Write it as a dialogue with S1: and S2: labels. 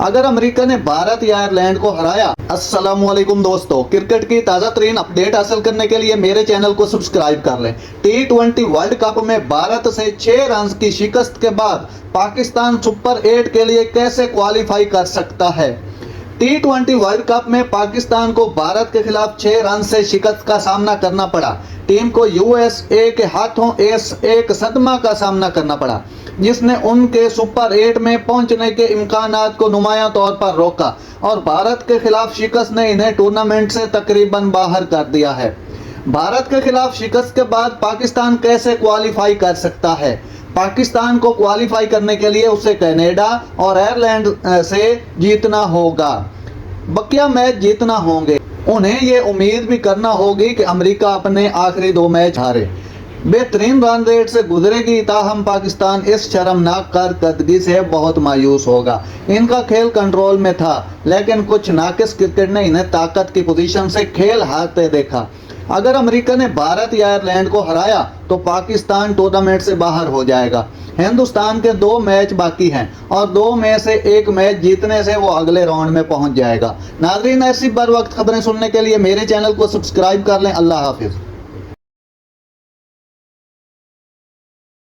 S1: अगर अमेरिका ने भारत या आयरलैंड को हराया। अस्सलामुअलैकुम दोस्तों, क्रिकेट की ताज़ा तरीन अपडेट हासिल करने के लिए मेरे चैनल को सब्सक्राइब कर लें। T20 वर्ल्ड कप में भारत से 6 रन की शिकस्त के बाद पाकिस्तान सुपर 8 के लिए कैसे क्वालिफाई कर सकता है। T20 वर्ल्ड कप में पाकिस्तान को भारत के खिलाफ 6 रन से शिकस्त का सामना करना पड़ा। टीम को यूएसए के हाथों एक सदमा का सामना करना पड़ा, जिसने उनके सुपर 8 में पहुंचने के इम्कानात को नुमायां तौर पर रोका और भारत के खिलाफ शिकस्त ने इन्हें टूर्नामेंट से तकरीबन बाहर कर दिया है। भारत के खिलाफ शिकस्त के बाद पाकिस्तान कैसे क्वालिफाई कर सकता है। पाकिस्तान को क्वालिफाई करने के लिए उसे कनाडा और आयरलैंड से जीतना होगा। बकिया मैच जीतना होंगे। उन्हें ये उम्मीद भी करना होगी कि अमेरिका अपने आखिरी 2 मैच हारे। बेहतरीन रन रेट से गुजरेगी, ताहम पाकिस्तान इस शर्मनाक कारकर्दगी से बहुत मायूस होगा। इनका खेल कंट्रोल में था, लेकिन कुछ नाकिस क्रिकेट ने इन्हें ताकत की पोजीशन से खेल हारते देखा। अगर अमेरिका ने भारत या आयरलैंड को हराया तो पाकिस्तान टूर्नामेंट से बाहर हो जाएगा। हिंदुस्तान के 2 मैच बाकी हैं और 2 में से 1 मैच जीतने से वो अगले राउंड में पहुंच जाएगा। नाज़रीन, ऐसी बर वक्त खबरें सुनने के लिए मेरे चैनल को सब्सक्राइब कर लें। अल्लाह हाफिज़।